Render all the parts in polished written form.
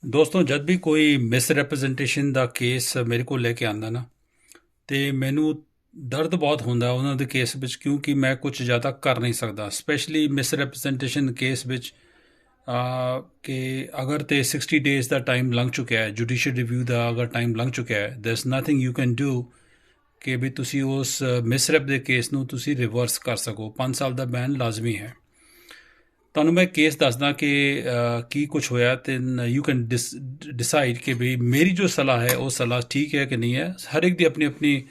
ਦੋਸਤੋ ਜਦ ਵੀ ਕੋਈ ਮਿਸਰੈਪ੍ਰੈਜ਼ੈਂਟੇਸ਼ਨ ਦਾ ਕੇਸ ਮੇਰੇ ਕੋਲ ਲੈ ਕੇ ਆਉਂਦਾ ਨਾ ਤੇ ਮੈਨੂੰ ਦਰਦ ਬਹੁਤ ਹੁੰਦਾ ਉਹਨਾਂ ਦੇ ਕੇਸ ਵਿੱਚ ਕਿਉਂਕਿ ਮੈਂ ਕੁਝ ਜ਼ਿਆਦਾ ਕਰ ਨਹੀਂ ਸਕਦਾ ਸਪੈਸ਼ਲੀ ਮਿਸਰੈਪ੍ਰੈਜ਼ੈਂਟੇਸ਼ਨ ਕੇਸ ਵਿੱਚ ਕਿ ਅਗਰ ਤੇ 60 ਡੇਜ਼ ਦਾ ਟਾਈਮ ਲੰਘ ਚੁੱਕਿਆ ਹੈ ਜੁਡੀਸ਼ੀਅਲ ਰਿਵਿਊ ਦਾ ਅਗਰ ਟਾਈਮ ਲੰਘ ਚੁੱਕਿਆ ਹੈ there is nothing you can do ਕਿ ਵੀ ਤੁਸੀਂ ਉਸ ਮਿਸਰੈਪ ਦੇ ਕੇਸ ਨੂੰ ਤੁਸੀਂ ਰਿਵਰਸ ਕਰ ਸਕੋ 5 ਸਾਲ ਦਾ ਬੈਨ ਲਾਜ਼ਮੀ ਹੈ ਤੁਹਾਨੂੰ ਮੈਂ ਕੇਸ ਦੱਸਦਾ ਕਿ ਕੀ ਕੁਝ ਹੋਇਆ ਤੇ ਯੂ ਕੈਨ ਡਿਸਾਈਡ ਕਿ ਵੀ ਮੇਰੀ ਜੋ ਸਲਾਹ ਹੈ ਉਹ ਸਲਾਹ ਠੀਕ ਹੈ ਕਿ ਨਹੀਂ ਹੈ ਹਰ ਇੱਕ ਦੀ ਆਪਣੀ ਆਪਣੀ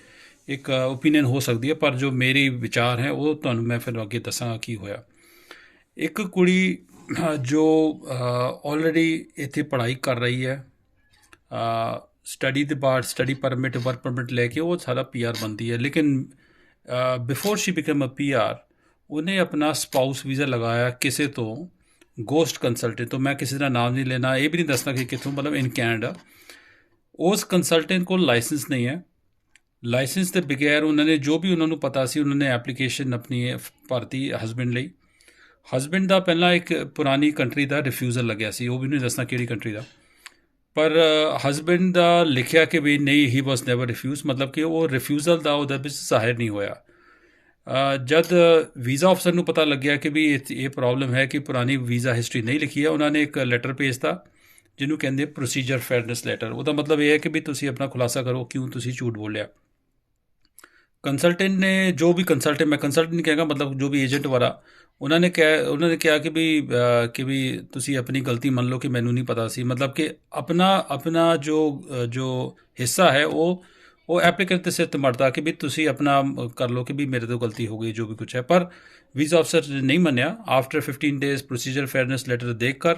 ਇੱਕ ਓਪੀਨੀਅਨ ਹੋ ਸਕਦੀ ਹੈ ਪਰ ਜੋ ਮੇਰੀ ਵਿਚਾਰ ਹੈ ਉਹ ਤੁਹਾਨੂੰ ਮੈਂ ਫਿਰ ਅੱਗੇ ਦੱਸਾਂਗਾ ਕੀ ਹੋਇਆ ਇੱਕ ਕੁੜੀ ਜੋ ਆਲਰੇਡੀ ਇੱਥੇ ਪੜ੍ਹਾਈ ਕਰ ਰਹੀ ਹੈ ਸਟੱਡੀ ਦੇ ਬਾਅਦ ਸਟੱਡੀ ਪਰਮਿਟ ਵਰਕ ਪਰਮਿਟ ਲੈ ਕੇ ਉਹ ਸਾਰਾ ਪੀਆਰ ਬਣਦੀ ਹੈ ਲੇਕਿਨ before she become a PR ਉਹਨੇ ਆਪਣਾ ਸਪਾਊਸ ਵੀਜ਼ਾ ਲਗਾਇਆ ਕਿਸੇ ਤੋਂ ਗੋਸਟ ਕੰਸਲਟੈਂਟ ਤੋਂ ਮੈਂ ਕਿਸੇ ਦਾ ਨਾਮ ਨਹੀਂ ਲੈਣਾ ਇਹ ਵੀ ਨਹੀਂ ਦੱਸਣਾ ਕਿ ਕਿੱਥੋਂ ਮਤਲਬ ਇਨ ਕੈਨੇਡਾ ਉਸ ਕੰਸਲਟੈਂਟ ਕੋਲ ਲਾਇਸੈਂਸ ਨਹੀਂ ਹੈ ਲਾਇਸੈਂਸ ਦੇ ਬਗੈਰ ਉਹਨਾਂ ਨੇ ਜੋ ਵੀ ਉਹਨਾਂ ਨੂੰ ਪਤਾ ਸੀ ਉਹਨਾਂ ਨੇ ਐਪਲੀਕੇਸ਼ਨ ਆਪਣੀ ਭਰਤੀ ਹਸਬੈਂਡ ਲਈ ਹਸਬੈਂਡ ਦਾ ਪਹਿਲਾਂ ਇੱਕ ਪੁਰਾਣੀ ਕੰਟਰੀ ਦਾ ਰਿਫਿਊਜ਼ਲ ਲੱਗਿਆ ਸੀ ਉਹ ਵੀ ਨਹੀਂ ਦੱਸਣਾ ਕਿਹੜੀ ਕੰਟਰੀ ਦਾ ਪਰ ਹਸਬੈਂਡ ਦਾ ਲਿਖਿਆ ਕਿ ਵੀ ਨਹੀਂ ਹੀ ਵਾਸ ਨੈਵਰ ਰਿਫਿਊਜ਼ ਮਤਲਬ ਕਿ ਉਹ ਰਿਫਿਊਜ਼ਲ ਦਾ ਉਹਦੇ ਵਿੱਚ ਜ਼ਾਹਿਰ ਨਹੀਂ ਹੋਇਆ ਜਦ ਵੀਜ਼ਾ ਅਫਸਰ ਨੂੰ ਪਤਾ ਲੱਗਿਆ ਕਿ ਵੀ ਇਹ ਪ੍ਰੋਬਲਮ ਹੈ ਕਿ ਪੁਰਾਣੀ ਵੀਜ਼ਾ ਹਿਸਟਰੀ ਨਹੀਂ ਲਿਖੀ ਹੈ ਉਹਨਾਂ ਨੇ ਇੱਕ ਲੈਟਰ ਭੇਜਤਾ ਜਿਹਨੂੰ ਕਹਿੰਦੇ ਪ੍ਰੋਸੀਜਰ ਫੇਅਰਨੈਸ ਲੈਟਰ ਉਹਦਾ ਮਤਲਬ ਇਹ ਹੈ ਕਿ ਵੀ ਤੁਸੀਂ ਆਪਣਾ ਖੁਲਾਸਾ ਕਰੋ ਕਿਉਂ ਤੁਸੀਂ ਝੂਠ ਬੋਲਿਆ ਕੰਸਲਟੈਂਟ ਨੇ ਜੋ ਵੀ ਕੰਸਲਟੈਂਟ ਮੈਂ ਕੰਸਲਟੈਂਟ ਨਹੀਂ ਕਹਾਂਗਾ ਮਤਲਬ ਜੋ ਵੀ ਏਜੰਟ ਵਾਲਾ ਉਹਨਾਂ ਨੇ ਕਿਹਾ ਕਿ ਵੀ ਤੁਸੀਂ ਆਪਣੀ ਗਲਤੀ ਮੰਨ ਲਓ ਕਿ ਮੈਨੂੰ ਨਹੀਂ ਪਤਾ ਸੀ ਮਤਲਬ ਕਿ ਆਪਣਾ ਜੋ ਹਿੱਸਾ ਹੈ ਉਹ ਐਪਲੀਕੈਂਟ 'ਤੇ ਸਿਰ ਤੇ ਮੜਦਾ ਕਿ ਵੀ ਤੁਸੀਂ ਆਪਣਾ ਕਰ ਲਓ ਕਿ ਵੀ ਮੇਰੇ ਤੋਂ ਗਲਤੀ ਹੋ ਗਈ ਜੋ ਵੀ ਕੁਛ ਹੈ ਪਰ ਵੀਜ਼ਾ ਅਫਸਰ ਨੇ ਨਹੀਂ ਮੰਨਿਆ after 15 days procedure fairness letter ਦੇਖ ਕਰ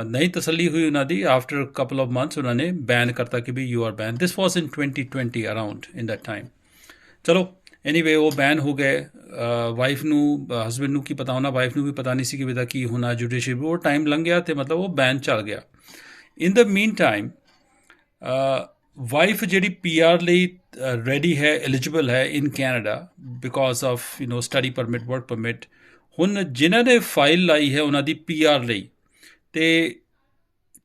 ਨਹੀਂ ਤਸੱਲੀ ਹੋਈ ਉਹਨਾਂ ਦੀ ਆਫਟਰ ਕਪਲ ਆਫ ਮੰਥਸ ਉਹਨਾਂ ਨੇ ਬੈਨ ਕਰਤਾ ਕਿ ਵੀ you are ban this was in 2020 around in that time ਚਲੋ ਐਨੀਵੇ ਉਹ ਬੈਨ ਹੋ ਗਏ ਵਾਈਫ ਨੂੰ ਹਸਬੈਂਡ ਨੂੰ ਕੀ ਪਤਾ ਹੋਣਾ ਵਾਈਫ ਨੂੰ ਵੀ ਪਤਾ ਨਹੀਂ ਸੀ ਕਿ ਇਹਦਾ ਕੀ ਹੋਣਾ ਜੁਡੀਸ਼ੀਅਲ ਉਹ ਟਾਈਮ ਲੰਘ ਗਿਆ ਅਤੇ ਮਤਲਬ ਉਹ ਬੈਨ ਚੱਲ ਗਿਆ ਇਨ ਦ ਮੀਨ ਟਾਈਮ ਵਾਈਫ ਜਿਹੜੀ ਪੀ ਆਰ ਲਈ ਰੈਡੀ ਹੈ ਐਲੀਜੀਬਲ ਹੈ in Canada because of study permit work permit ਹੁਣ ਜਿਨ੍ਹਾਂ ਨੇ ਫਾਈਲ ਲਾਈ ਹੈ ਉਹਨਾਂ ਦੀ ਪੀ ਆਰ ਲਈ ਅਤੇ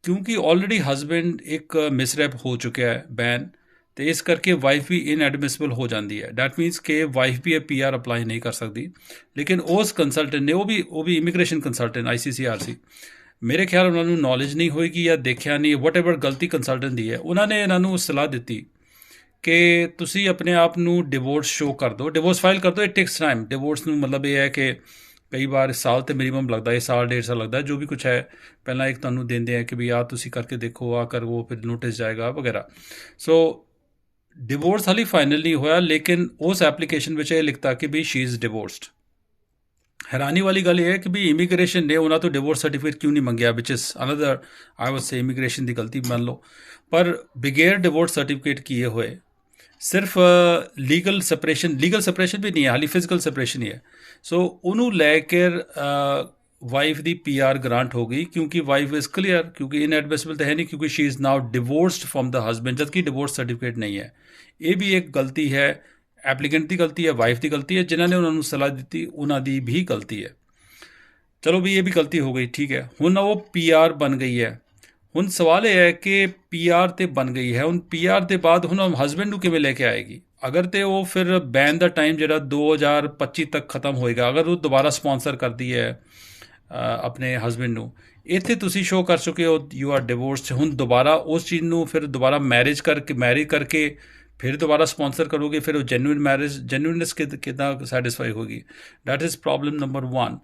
ਕਿਉਂਕਿ ਆਲਰੇਡੀ ਹਸਬੈਂਡ ਇੱਕ ਮਿਸਰੈਪ ਹੋ ਚੁੱਕਿਆ ਹੈ ਬੈਨ ਅਤੇ ਇਸ ਕਰਕੇ ਵਾਈਫ ਵੀ ਇਨਐਡਮਿਸਿਬਲ ਹੋ ਜਾਂਦੀ ਹੈ ਡੈਟ ਮੀਨਸ ਕਿ ਵਾਈਫ ਵੀ ਇਹ ਪੀ ਆਰ ਅਪਲਾਈ ਨਹੀਂ ਕਰ ਸਕਦੀ ਲੇਕਿਨ ਉਸ ਕੰਸਲਟੈਂਟ ਨੇ ਉਹ ਵੀ ਇਮੀਗ੍ਰੇਸ਼ਨ ਕੰਸਲਟੈਂਟ ICCR ਸੀ ਮੇਰੇ ਖਿਆਲ ਉਹਨਾਂ ਨੂੰ ਨੌਲੇਜ ਨਹੀਂ ਹੋਏਗੀ ਜਾਂ ਦੇਖਿਆ ਨਹੀਂ ਵਟ ਐਵਰ ਗਲਤੀ ਕੰਸਲਟੈਂਟ ਦੀ ਹੈ ਉਹਨਾਂ ਨੇ ਇਹਨਾਂ ਨੂੰ ਸਲਾਹ ਦਿੱਤੀ ਕਿ ਤੁਸੀਂ ਆਪਣੇ ਆਪ ਨੂੰ ਡਿਵੋਰਸ ਸ਼ੋ ਕਰ ਦਿਓ ਡਿਵੋਰਸ ਫਾਈਲ ਕਰ ਦਿਓ ਇਟ ਟੇਕਸ ਟਾਈਮ ਡਿਵੋਰਸ ਨੂੰ ਮਤਲਬ ਇਹ ਹੈ ਕਿ ਕਈ ਵਾਰ ਸਾਲ ਤੇ ਮਿਨੀਮਮ ਲੱਗਦਾ ਹੈ ਸਾਲ ਡੇਢ ਸਾਲ ਲੱਗਦਾ ਜੋ ਵੀ ਕੁਛ ਹੈ ਪਹਿਲਾਂ ਇੱਕ ਤੁਹਾਨੂੰ ਦਿੰਦੇ ਆ ਕਿ ਵੀ ਆਹ ਤੁਸੀਂ ਕਰਕੇ ਦੇਖੋ ਆਹ ਕਰੋ ਫਿਰ ਨੋਟਿਸ ਜਾਏਗਾ ਵਗੈਰਾ ਸੋ ਡਿਵੋਰਸ ਹਾਲੇ ਫਾਈਨਲ ਨਹੀਂ ਹੋਇਆ ਲੇਕਿਨ ਉਸ ਐਪਲੀਕੇਸ਼ਨ ਵਿੱਚ ਇਹ ਲਿਖਤਾ ਕਿ ਵੀ ਸ਼ੀ ਇਜ਼ ਡਿਵੋਰਸਡ ਹੈਰਾਨੀ ਵਾਲੀ ਗੱਲ ਇਹ ਹੈ ਕਿ ਵੀ ਇਮੀਗ੍ਰੇਸ਼ਨ ਨੇ ਉਹਨਾਂ ਤੋਂ ਡਿਵੋਰਸ ਸਰਟੀਫਿਕੇਟ ਕਿਉਂ ਨਹੀਂ ਮੰਗਿਆ which is another I was say immigration ਦੀ ਗਲਤੀ ਮੰਨ ਲਓ ਪਰ ਬਗੈਰ ਡਿਵੋਰਸ ਸਰਟੀਫਿਕੇਟ ਕੀਏ ਹੋਏ ਸਿਰਫ ਲੀਗਲ ਸੈਪਰੇਸ਼ਨ ਵੀ ਨਹੀਂ ਹੈ ਹਾਲੀ ਫਿਜ਼ੀਕਲ ਸੈਪਰੇਸ਼ਨ ਹੀ ਹੈ ਸੋ ਉਹਨੂੰ ਲੈ ਕੇ ਵਾਈਫ ਦੀ ਪੀ ਆਰ ਗ੍ਰਾਂਟ ਹੋ ਗਈ ਕਿਉਂਕਿ ਵਾਈਫ ਇਜ਼ ਕਲੀਅਰ ਕਿਉਂਕਿ ਇਨਐਡਮਿਸਿਬਲ ਤਾਂ ਹੈ ਨਹੀਂ ਕਿਉਂਕਿ she is now divorced from the husband ਜਦਕਿ ਡਿਵੋਰਸ ਸਰਟੀਫਿਕੇਟ ਨਹੀਂ ਹੈ ਇਹ ਵੀ ਇੱਕ ਗਲਤੀ ਹੈ ਐਪਲੀਕੈਂਟ ਦੀ ਗਲਤੀ ਹੈ ਵਾਈਫ ਦੀ ਗਲਤੀ ਹੈ ਜਿਨ੍ਹਾਂ ਨੇ ਉਹਨਾਂ ਨੂੰ ਸਲਾਹ ਦਿੱਤੀ ਉਹਨਾਂ ਦੀ ਵੀ ਗਲਤੀ ਹੈ ਚਲੋ ਵੀ ਇਹ ਵੀ ਗਲਤੀ ਹੋ ਗਈ ਠੀਕ ਹੈ ਹੁਣ ਉਹ ਪੀ ਆਰ ਬਣ ਗਈ ਹੈ ਹੁਣ ਸਵਾਲ ਇਹ ਹੈ ਕਿ ਪੀ ਆਰ ਤਾਂ ਬਣ ਗਈ ਹੈ ਹੁਣ ਪੀ ਆਰ ਦੇ ਬਾਅਦ ਹੁਣ ਹਸਬੈਂਡ ਨੂੰ ਕਿਵੇਂ ਲੈ ਕੇ ਆਏਗੀ ਅਗਰ ਤਾਂ ਉਹ ਫਿਰ ਬੈਨ ਦਾ ਟਾਈਮ ਜਿਹੜਾ 2025 ਤੱਕ ਖਤਮ ਹੋਏਗਾ ਅਗਰ ਉਹ ਦੁਬਾਰਾ ਸਪੋਂਸਰ ਕਰਦੀ ਹੈ ਆਪਣੇ ਹਸਬੈਂਡ ਨੂੰ ਇੱਥੇ ਤੁਸੀਂ ਸ਼ੋਅ ਕਰ ਚੁੱਕੇ ਹੋ ਯੂ ਆਰ ਡਿਵੋਰਸਡ ਹੁਣ ਦੁਬਾਰਾ ਉਸ ਚੀਜ਼ ਨੂੰ ਫਿਰ ਦੁਬਾਰਾ ਮੈਰਿਜ ਕਰਕੇ ਫਿਰ ਦੁਬਾਰਾ ਸਪੋਂਸਰ ਕਰੋਗੇ ਫਿਰ ਉਹ ਜੈਨੂਇਨਨੈਸ ਕਿੱਦਾਂ ਸੈਟਿਸਫਾਈ ਹੋਗੀ ਡੈਟ ਇਜ਼ ਪ੍ਰੋਬਲਮ ਨੰਬਰ 1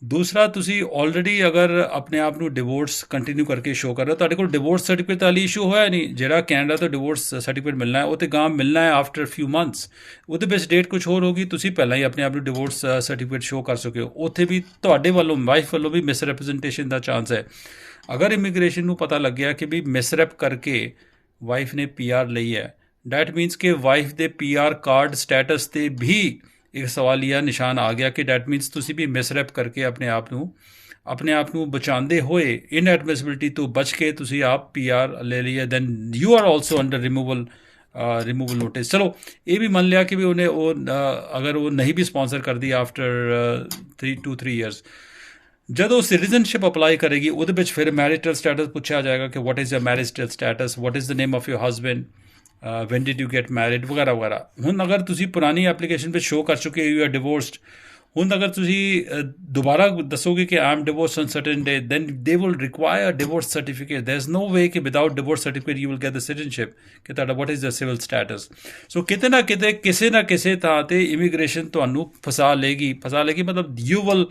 ਦੂਸਰਾ ਤੁਸੀਂ ਆਲਰੇਡੀ ਅਗਰ ਆਪਣੇ ਆਪ ਨੂੰ ਡਿਵੋਰਸ ਕੰਟੀਨਿਊ ਕਰਕੇ ਸ਼ੋਅ ਕਰ ਰਹੇ ਹੋ ਤੁਹਾਡੇ ਕੋਲ ਡਿਵੋਰਸ ਸਰਟੀਫਿਕੇਟ ਵਾਲੀ ਇਸ਼ੂ ਹੋਇਆ ਨਹੀਂ ਜਿਹੜਾ ਕੈਨੇਡਾ ਤੋਂ ਡਿਵੋਰਸ ਸਰਟੀਫਿਕੇਟ ਮਿਲਣਾ ਹੈ ਉਹ ਤਾਂ ਗਾਂ ਮਿਲਣਾ ਹੈ ਆਫਟਰ ਫਿਊ ਮੰਥਸ ਉਹਦੇ ਵਿੱਚ ਡੇਟ ਕੁਛ ਹੋਰ ਹੋਗੀ ਤੁਸੀਂ ਪਹਿਲਾਂ ਹੀ ਆਪਣੇ ਆਪ ਨੂੰ ਡਿਵੋਰਸ ਸਰਟੀਫਿਕੇਟ ਸ਼ੋਅ ਕਰ ਚੁੱਕੇ ਹੋ ਉੱਥੇ ਵੀ ਤੁਹਾਡੇ ਵੱਲੋਂ ਵਾਈਫ ਵੱਲੋਂ ਵੀ ਮਿਸਰੈਪ੍ਰੈਜ਼ੈਂਟੇਸ਼ਨ ਦਾ ਚਾਂਸ ਹੈ ਅਗਰ ਇਮੀਗ੍ਰੇਸ਼ਨ ਨੂੰ ਪਤਾ ਲੱਗਿਆ ਕਿ ਵੀ ਮਿਸਰੈਪ ਕਰਕੇ ਵਾਈਫ ਨੇ ਪੀ ਆਰ ਲਈ ਹੈ ਡੈਟ ਮੀਨਸ ਕਿ ਵਾਈਫ ਦੇ ਪੀ ਆਰ ਕਾਰਡ ਸਟੇਟਸ 'ਤੇ ਵੀ ਇੱਕ ਸਵਾਲੀਆ ਨਿਸ਼ਾਨ ਆ ਗਿਆ ਕਿ ਡੈਟ ਮੀਨਸ ਤੁਸੀਂ ਵੀ ਮਿਸਰੈਪ ਕਰਕੇ ਆਪਣੇ ਆਪ ਨੂੰ ਬਚਾਉਂਦੇ ਹੋਏ ਇਨਐਡਮਿਸਿਬਿਲਿਟੀ ਤੋਂ ਬਚ ਕੇ ਤੁਸੀਂ ਆਪ ਪੀ ਆਰ ਲੈ ਲਈ ਹੈ then you are also under removal notice ਚਲੋ ਇਹ ਵੀ ਮੰਨ ਲਿਆ ਕਿ ਵੀ ਅਗਰ ਉਹ ਨਹੀਂ ਵੀ ਸਪੋਂਸਰ ਕਰਦੀ ਆਫਟਰ 3 to 3 years ਜਦੋਂ ਸਿਟੀਜ਼ਨਸ਼ਿਪ ਅਪਲਾਈ ਕਰੇਗੀ ਉਹਦੇ ਵਿੱਚ ਫਿਰ ਮੈਰਿਟਲ ਸਟੇਟਸ ਪੁੱਛਿਆ ਜਾਏਗਾ ਕਿ what is your marital status, what is the name of your husband, when did you get married ਵਗੈਰਾ ਵਗੈਰਾ। ਹੁਣ ਅਗਰ ਤੁਸੀਂ ਪੁਰਾਣੀ ਐਪਲੀਕੇਸ਼ਨ ਵਿੱਚ ਸ਼ੋਅ ਕਰ ਚੁੱਕੇ ਯੂ ਆਰ ਡਿਵੋਰਸਡ, ਹੁਣ ਅਗਰ ਤੁਸੀਂ ਦੁਬਾਰਾ ਦੱਸੋਗੇ ਕਿ I am divorce on certain day, then they will require divorce certificate. There is no way ਕਿ without divorce certificate you will get the citizenship, ਕਿ ਤੁਹਾਡਾ what is the civil status. So ਕਿਤੇ ਨਾ ਕਿਤੇ ਕਿਸੇ ਨਾ ਕਿਸੇ ਥਾਂ 'ਤੇ ਇਮੀਗ੍ਰੇਸ਼ਨ ਤੁਹਾਨੂੰ ਫਸਾ ਲੇਗੀ ਮਤਲਬ you will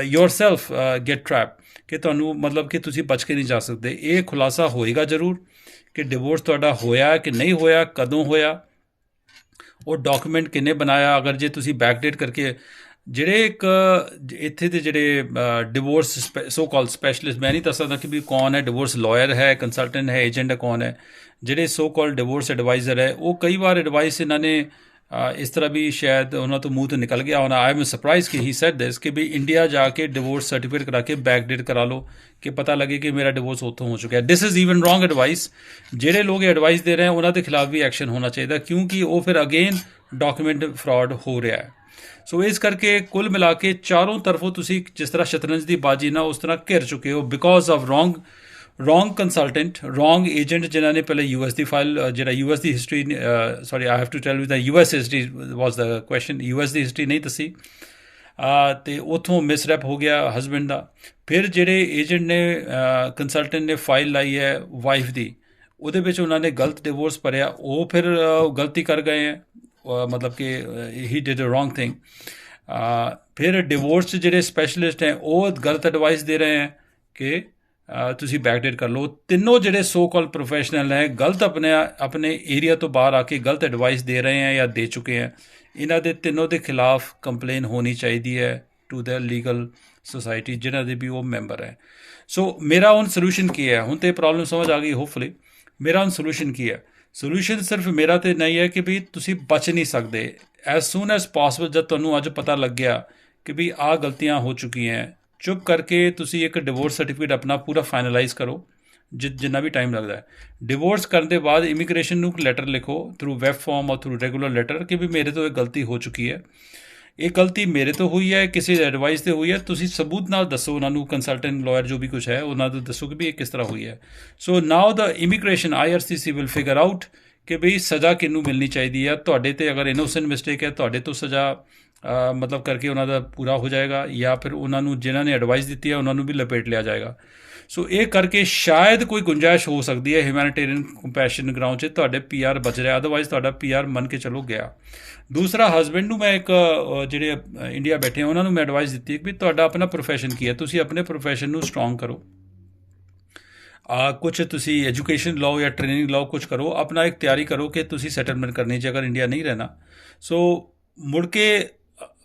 yourself get trapped, ਕਿ ਤੁਹਾਨੂੰ ਮਤਲਬ ਕਿ ਤੁਸੀਂ ਬਚ ਕੇ ਨਹੀਂ ਜਾ ਸਕਦੇ। ਇਹ ਖੁਲਾਸਾ ਹੋਏਗਾ ਜ਼ਰੂਰ ਕਿ ਡਿਵੋਰਸ ਤੁਹਾਡਾ ਹੋਇਆ ਕਿ ਨਹੀਂ ਹੋਇਆ, ਕਦੋਂ ਹੋਇਆ, ਉਹ ਡਾਕੂਮੈਂਟ ਕਿੰਨੇ ਬਣਾਇਆ। ਅਗਰ ਜੇ ਤੁਸੀਂ ਬੈਕਡੇਟ ਕਰਕੇ ਜਿਹੜੇ ਇੱਕ ਇੱਥੇ ਦੇ ਜਿਹੜੇ ਡਿਵੋਰਸ ਸੋ ਕਾਲ ਸਪੈਸ਼ਲਿਸਟ, ਮੈਂ ਨਹੀਂ ਦੱਸ ਸਕਦਾ ਕਿ ਵੀ ਕੌਣ ਹੈ, ਡਿਵੋਰਸ ਲਾਇਰ ਹੈ, ਕੰਸਲਟੈਂਟ ਹੈ, ਏਜੰਟ ਹੈ, ਕੌਣ ਹੈ, ਜਿਹੜੇ ਸੋ ਕਾਲ ਡਿਵੋਰਸ ਐਡਵਾਈਜ਼ਰ ਹੈ, ਉਹ ਕਈ ਵਾਰ ਐਡਵਾਈਸ ਇਹਨਾਂ ਨੇ ਇਸ ਤਰ੍ਹਾਂ ਵੀ ਸ਼ਾਇਦ ਉਹਨਾਂ ਤੋਂ ਮੂੰਹ ਤੋਂ ਨਿਕਲ ਗਿਆ ਹੋਣਾ। ਆਈ ਐਮ ਸਰਪ੍ਰਾਈਜ਼ ਕਿ ਹੀ ਸੈਡ ਦਿਸ ਕਿ ਵੀ ਇੰਡੀਆ ਜਾ ਕੇ ਡਿਵੋਰਸ ਸਰਟੀਫਿਕੇਟ ਕਰਾ ਕੇ ਬੈਕਡੇਟ ਕਰਾ ਲਓ ਕਿ ਪਤਾ ਲੱਗੇ ਕਿ ਮੇਰਾ ਡਿਵੋਰਸ ਉੱਥੋਂ ਹੋ ਚੁੱਕਿਆ। This is even wrong advice. ਜਿਹੜੇ ਲੋਕ ਐਡਵਾਈਸ ਦੇ ਰਹੇ ਉਹਨਾਂ ਦੇ ਖਿਲਾਫ ਵੀ ਐਕਸ਼ਨ ਹੋਣਾ ਚਾਹੀਦਾ, ਕਿਉਂਕਿ ਉਹ ਫਿਰ ਅਗੇਨ ਡਾਕੂਮੈਂਟ ਫਰਾਡ ਹੋ ਰਿਹਾ ਹੈ। ਸੋ ਇਸ ਕਰਕੇ ਕੁੱਲ ਮਿਲਾ ਕੇ ਚਾਰੋਂ ਤਰਫੋਂ ਤੁਸੀਂ ਜਿਸ ਤਰ੍ਹਾਂ ਸ਼ਤਰੰਜ ਦੀ ਬਾਜੀ ਨਾ ਉਸ ਤਰ੍ਹਾਂ ਘਿਰ ਚੁੱਕੇ ਹੋ, because of wrong consultant, wrong agent, ਜਿਨ੍ਹਾਂ ਨੇ ਪਹਿਲੇ US ਦੀ ਫਾਈਲ, ਜਿਹੜਾ US ਦੀ history, sorry I have to tell you the US history was the question, US ਦੀ ਹਿਸਟਰੀ ਨਹੀਂ ਦੱਸੀ, ਅਤੇ ਉੱਥੋਂ ਮਿਸਰੈਪ ਹੋ ਗਿਆ ਹਸਬੈਂਡ ਦਾ। ਫਿਰ ਜਿਹੜੇ ਏਜੰਟ ਨੇ, ਕੰਸਲਟੈਂਟ ਨੇ ਫਾਈਲ ਲਾਈ ਹੈ ਵਾਈਫ ਦੀ, ਉਹਦੇ ਵਿੱਚ ਉਹਨਾਂ ਨੇ ਗਲਤ ਡਿਵੋਰਸ ਭਰਿਆ, ਉਹ ਫਿਰ ਗਲਤੀ ਕਰ ਗਏ ਹੈ, ਮਤਲਬ ਕਿ ਹੀ ਡਿਡ ਅ ਰੋਂਗ ਥਿੰਗ। ਫਿਰ ਡਿਵੋਰਸ 'ਚ ਜਿਹੜੇ ਸਪੈਸ਼ਲਿਸਟ ਹੈ ਉਹ ਗਲਤ ਐਡਵਾਈਸ ਦੇ ਰਹੇ ਹੈ ਕਿ ਤੁਸੀਂ ਬੈਕਡੇਟ ਕਰ ਲਓ। ਤਿੰਨੋਂ ਜਿਹੜੇ ਸੋ ਕਾਲ ਪ੍ਰੋਫੈਸ਼ਨਲ ਹੈ ਗਲਤ ਆਪਣੇ ਏਰੀਆ ਤੋਂ ਬਾਹਰ ਆ ਕੇ ਗਲਤ ਐਡਵਾਈਸ ਦੇ ਰਹੇ ਹੈ ਜਾਂ ਦੇ ਚੁੱਕੇ ਹੈ। ਇਹਨਾਂ ਦੇ ਤਿੰਨੋਂ ਦੇ ਖਿਲਾਫ ਕੰਪਲੇਨ ਹੋਣੀ ਚਾਹੀਦੀ ਹੈ ਟੂ ਦ ਲੀਗਲ ਸੁਸਾਇਟੀ, ਜਿਨ੍ਹਾਂ ਦੇ ਵੀ ਉਹ ਮੈਂਬਰ ਹੈ। ਸੋ ਮੇਰਾ ਹੁਣ ਸੋਲਿਊਸ਼ਨ ਕੀ ਹੈ? ਹੁਣ ਤਾਂ ਪ੍ਰੋਬਲਮ ਸਮਝ ਆ ਗਈ ਹੋਪਫੁਲੀ। ਮੇਰਾ ਹੁਣ ਸੋਲਿਊਸ਼ਨ ਕੀ ਹੈ? ਸੋਲਿਊਸ਼ਨ ਸਿਰਫ ਮੇਰਾ ਤਾਂ ਨਹੀਂ ਹੈ ਕਿ ਵੀ ਤੁਸੀਂ ਬਚ ਨਹੀਂ ਸਕਦੇ। ਐਜ਼ ਸੂਨ ਐਜ਼ ਪੋਸੀਬਲ, ਜਦ ਤੁਹਾਨੂੰ ਅੱਜ ਪਤਾ ਲੱਗਿਆ ਕਿ ਵੀ ਆਹ ਗਲਤੀਆਂ ਹੋ ਚੁੱਕੀਆਂ, ਚੁੱਪ ਕਰਕੇ ਤੁਸੀਂ ਇੱਕ ਡਿਵੋਰਸ ਸਰਟੀਫਿਕੇਟ ਆਪਣਾ ਪੂਰਾ ਫਾਈਨਲਾਈਜ਼ ਕਰੋ, ਜਿੰਨਾ ਵੀ ਟਾਈਮ ਲੱਗਦਾ ਹੈ। ਡਿਵੋਰਸ ਕਰਨ ਦੇ ਬਾਅਦ ਇਮੀਗ੍ਰੇਸ਼ਨ ਨੂੰ ਲੈਟਰ ਲਿਖੋ ਥਰੂ ਵੈਬ ਫਾਰਮ ਔਰ ਥਰੂ ਰੈਗੂਲਰ ਲੈਟਰ ਕਿ ਵੀ ਮੇਰੇ ਤੋਂ ਇਹ ਗਲਤੀ ਹੋ ਚੁੱਕੀ ਹੈ, ਇਹ ਗਲਤੀ ਮੇਰੇ ਤੋਂ ਹੋਈ ਹੈ, ਕਿਸੇ ਐਡਵਾਈਸ 'ਤੇ ਹੋਈ ਹੈ। ਤੁਸੀਂ ਸਬੂਤ ਨਾਲ ਦੱਸੋ ਉਹਨਾਂ ਨੂੰ, ਕੰਸਲਟੈਂਟ ਲਾਇਰ ਜੋ ਵੀ ਕੁਛ ਹੈ ਉਹਨਾਂ ਨੂੰ ਦੱਸੋ ਕਿ ਵੀ ਇਹ ਕਿਸ ਤਰ੍ਹਾਂ ਹੋਈ ਹੈ। So now the immigration IRCC will figure out ਕਿ ਬਈ ਸਜ਼ਾ ਕਿਹਨੂੰ ਮਿਲਣੀ ਚਾਹੀਦੀ ਹੈ। ਤੁਹਾਡੇ 'ਤੇ ਅਗਰ ਇਨੋਸੈਂਟ ਮਿਸਟੇਕ ਹੈ, ਤੁਹਾਡੇ ਤੋਂ ਸਜ਼ਾ ਮਤਲਬ ਕਰਕੇ ਉਹਨਾਂ ਦਾ ਪੂਰਾ ਹੋ ਜਾਏਗਾ, ਜਾਂ ਫਿਰ ਉਹਨਾਂ ਨੂੰ ਜਿਨ੍ਹਾਂ ਨੇ ਐਡਵਾਈਸ ਦਿੱਤੀ ਹੈ ਉਹਨਾਂ ਨੂੰ ਵੀ ਲਪੇਟ ਲਿਆ ਜਾਏਗਾ। ਸੋ ਇਹ ਕਰਕੇ ਸ਼ਾਇਦ ਕੋਈ ਗੁੰਜਾਇਸ਼ ਹੋ ਸਕਦੀ ਹੈ ਹਿਊਮੈਨਿਟੇਰੀਅਨ ਕੰਪੈਸ਼ਨ ਗਰਾਊਂਡ 'ਚ ਤੁਹਾਡੇ PR ਬਚ ਰਿਹਾ, ਅਦਰਵਾਈਜ਼ ਤੁਹਾਡਾ PR ਮੰਨ ਕੇ ਚਲੋ ਗਿਆ। ਦੂਸਰਾ, ਹਸਬੈਂਡ ਨੂੰ ਮੈਂ ਇੱਕ ਜਿਹੜੇ ਇੰਡੀਆ ਬੈਠੇ ਆ ਉਹਨਾਂ ਨੂੰ ਮੈਂ ਐਡਵਾਈਸ ਦਿੱਤੀ ਕਿ ਵੀ ਤੁਹਾਡਾ ਆਪਣਾ ਪ੍ਰੋਫੈਸ਼ਨ ਕੀ ਹੈ, ਤੁਸੀਂ ਆਪਣੇ ਪ੍ਰੋਫੈਸ਼ਨ ਨੂੰ ਸਟਰੋਂਗ ਕਰੋ। ਕੁਛ ਤੁਸੀਂ ਐਜੂਕੇਸ਼ਨ ਲਓ ਜਾਂ ਟ੍ਰੇਨਿੰਗ ਲਓ, ਕੁਛ ਕਰੋ, ਆਪਣਾ ਇੱਕ ਤਿਆਰੀ ਕਰੋ ਕਿ ਤੁਸੀਂ ਸੈਟਲਮੈਂਟ ਕਰਨੀ ਜੇ ਅਗਰ ਇੰਡੀਆ ਨਹੀਂ ਰਹਿਣਾ। ਸੋ ਮੁੜ ਕੇ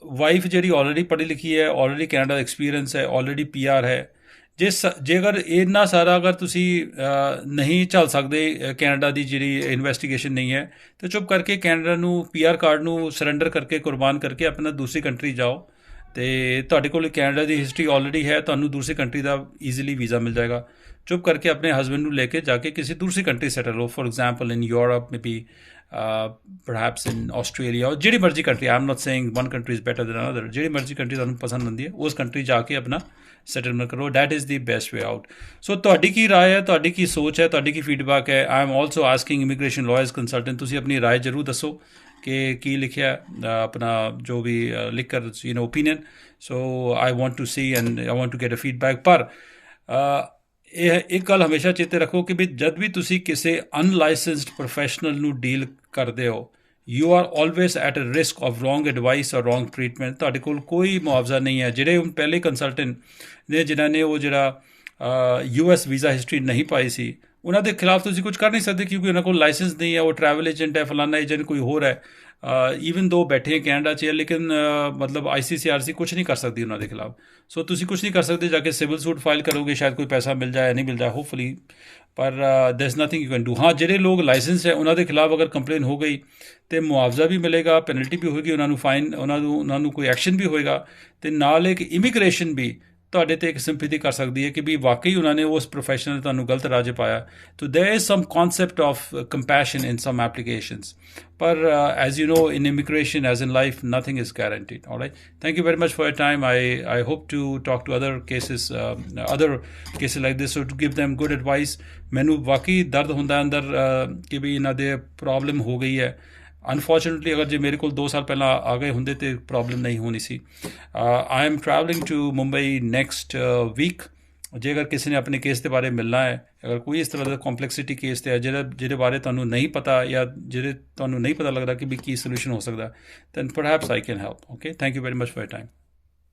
ਵਾਈਫ ਜਿਹੜੀ ਆਲਰੇਡੀ ਪੜ੍ਹੀ ਲਿਖੀ ਹੈ, ਆਲਰੇਡੀ ਕੈਨੇਡਾ ਦਾ ਐਕਸਪੀਰੀਅੰਸ ਹੈ, ਆਲਰੇਡੀ PR ਹੈ, ਜੇ ਅਗਰ ਇੰਨਾ ਸਾਰਾ ਅਗਰ ਤੁਸੀਂ ਨਹੀਂ ਝੱਲ ਸਕਦੇ, ਕੈਨੇਡਾ ਦੀ ਜਿਹੜੀ ਇਨਵੈਸਟੀਗੇਸ਼ਨ ਨਹੀਂ ਹੈ, ਤਾਂ ਚੁੱਪ ਕਰਕੇ ਕੈਨੇਡਾ ਨੂੰ PR ਕਾਰਡ ਨੂੰ ਸਰੈਂਡਰ ਕਰਕੇ, ਕੁਰਬਾਨ ਕਰਕੇ ਆਪਣਾ ਦੂਸਰੀ ਕੰਟਰੀ ਜਾਓ, ਅਤੇ ਤੁਹਾਡੇ ਕੋਲ ਕੈਨੇਡਾ ਦੀ ਹਿਸਟਰੀ ਆਲਰੇਡੀ ਹੈ, ਤੁਹਾਨੂੰ ਦੂਸਰੀ ਕੰਟਰੀ ਦਾ ਈਜ਼ੀਲੀ ਵੀਜ਼ਾ ਮਿਲ ਜਾਏਗਾ। ਚੁੱਪ ਕਰਕੇ ਆਪਣੇ ਹਸਬੈਂਡ ਨੂੰ ਲੈ ਕੇ ਜਾ ਕੇ ਕਿਸੇ ਦੂਸਰੀ ਕੰਟਰੀ ਸੈਟਲ ਹੋ, for example in Europe, may be perhaps in Australia, ਜਿਹੜੀ ਮਰਜ਼ੀ country. I am not saying one country is better than another, ਜਿਹੜੀ ਮਰਜ਼ੀ ਕੰਟਰੀ ਤੁਹਾਨੂੰ ਪਸੰਦ ਆਉਂਦੀ ਹੈ ਉਸ ਕੰਟਰੀ ਜਾ ਕੇ ਆਪਣਾ ਸੈਟਲਮੈਂਟ ਕਰੋ। That is the best way out. So ਤੁਹਾਡੀ ਕੀ ਰਾਏ ਹੈ, ਤੁਹਾਡੀ ਕੀ ਸੋਚ ਹੈ, ਤੁਹਾਡੀ ਕੀ ਫੀਡਬੈਕ ਹੈ? I am also asking immigration lawyers consultant, ਤੁਸੀਂ ਆਪਣੀ ਰਾਏ ਜ਼ਰੂਰ ਦੱਸੋ ਕਿ ਕੀ ਲਿਖਿਆ, ਆਪਣਾ ਜੋ ਵੀ ਲਿਖ ਕਰ opinion. So I want to see and I want to get a feedback. ਪਰ ਇਹ ਇੱਕ ਗੱਲ ਹਮੇਸ਼ਾ ਚੇਤੇ ਰੱਖੋ ਕਿ ਵੀ ਜਦ ਵੀ ਤੁਸੀਂ ਕਿਸੇ ਅਨਲਾਇਸੈਂਸਡ ਪ੍ਰੋਫੈਸ਼ਨਲ ਨੂੰ ਡੀਲ ਕਰਦੇ ਹੋ, you are always at a risk of wrong advice or wrong treatment. ਤੁਹਾਡੇ ਕੋਲ ਕੋਈ ਮੁਆਵਜ਼ਾ ਨਹੀਂ ਹੈ। ਜਿਹੜੇ ਹੁਣ ਪਹਿਲੇ ਕੰਸਲਟੈਂਟ ਨੇ ਜਿਨ੍ਹਾਂ ਨੇ ਉਹ ਜਿਹੜਾ US ਵੀਜ਼ਾ ਹਿਸਟਰੀ ਨਹੀਂ ਪਾਈ ਸੀ, ਉਹਨਾਂ ਦੇ ਖਿਲਾਫ ਤੁਸੀਂ ਕੁਝ ਕਰ ਨਹੀਂ ਸਕਦੇ ਕਿਉਂਕਿ ਉਹਨਾਂ ਕੋਲ ਲਾਇਸੈਂਸ ਨਹੀਂ ਹੈ, ਉਹ ਟਰੈਵਲ ਏਜੰਟ ਹੈ, ਫਲਾਨਾ ਏਜੰਟ ਕੋਈ ਹੋਰ ਹੈ। ਈਵਨ ਦੋ ਬੈਠੇ ਕੈਨੇਡਾ 'ਚ, ਲੇਕਿਨ ਮਤਲਬ ICCRC ਕੁਛ ਨਹੀਂ ਕਰ ਸਕਦੀ ਉਹਨਾਂ ਦੇ ਖਿਲਾਫ। ਸੋ ਤੁਸੀਂ ਕੁਛ ਨਹੀਂ ਕਰ ਸਕਦੇ, ਜਾ ਕੇ ਸਿਵਲ ਸੂਟ ਫਾਈਲ ਕਰੋਗੇ, ਸ਼ਾਇਦ ਕੋਈ ਪੈਸਾ ਮਿਲ ਜਾਏ, ਨਹੀਂ ਮਿਲ ਜਾਏ, ਹੋਪਫੁਲੀ, ਪਰ there is nothing you can do. ਹਾਂ, ਜਿਹੜੇ ਲੋਕ ਲਾਇਸੈਂਸ ਹੈ ਉਹਨਾਂ ਦੇ ਖਿਲਾਫ ਅਗਰ ਕੰਪਲੇਨ ਹੋ ਗਈ ਤਾਂ ਮੁਆਵਜ਼ਾ ਵੀ ਮਿਲੇਗਾ, ਪੈਨਲਟੀ ਵੀ ਹੋਏਗੀ, ਉਹਨਾਂ ਨੂੰ ਫਾਈਨ, ਉਹਨਾਂ ਨੂੰ ਕੋਈ ਐਕਸ਼ਨ ਵੀ ਹੋਏਗਾ, ਅਤੇ ਨਾਲ ਇੱਕ ਇਮੀਗ੍ਰੇਸ਼ਨ ਵੀ ਤੁਹਾਡੇ ਤੇ ਇੱਕ ਸਿੰਪੈਥੀ ਕਰ ਸਕਦੀ ਹੈ ਕਿ ਵੀ ਵਾਕਈ ਉਹਨਾਂ ਨੇ ਉਸ ਪ੍ਰੋਫੈਸ਼ਨਲ ਨੇ ਤੁਹਾਨੂੰ ਗਲਤ ਰਾਹ 'ਚ ਪਾਇਆ। ਤੋ there is some concept of compassion in some applications, but as you know, in immigration as in life, nothing is guaranteed. All right, thank you very much for your time. I hope to talk to other cases like this, so to give them good advice। ਮੈਨੂੰ ਵਾਕਈ ਦਰਦ ਹੁੰਦਾ ਅੰਦਰ ਕਿ ਵੀ ਇਹਨਾਂ ਦੇ problem ਹੋ ਗਈ ਹੈ। ਅਨਫੋਰਚੂਨੇਟਲੀ ਅਗਰ ਜੇ ਮੇਰੇ ਕੋਲ 2 ਸਾਲ ਪਹਿਲਾਂ ਆ ਗਏ ਹੁੰਦੇ ਤੇ ਪ੍ਰੋਬਲਮ ਨਹੀਂ ਹੋਣੀ ਸੀ। I am travelling to Mumbai next week. ਜੇ ਅਗਰ ਕਿਸੇ ਨੇ ਆਪਣੇ ਕੇਸ ਦੇ ਬਾਰੇ ਮਿਲਣਾ ਹੈ, ਅਗਰ ਕੋਈ ਇਸ ਤਰ੍ਹਾਂ ਦਾ ਕੰਪਲੈਕਸਿਟੀ ਕੇਸ ਤੇ ਹੈ ਜਿਹਦੇ ਬਾਰੇ ਤੁਹਾਨੂੰ ਨਹੀਂ ਪਤਾ ਜਾਂ ਜਿਹਦੇ ਤੁਹਾਨੂੰ ਨਹੀਂ ਪਤਾ ਲੱਗਦਾ ਕਿ ਵੀ ਕੀ ਸੋਲੂਸ਼ਨ ਹੋ ਸਕਦਾ, then perhaps I can help. Okay, thank you very much for your time.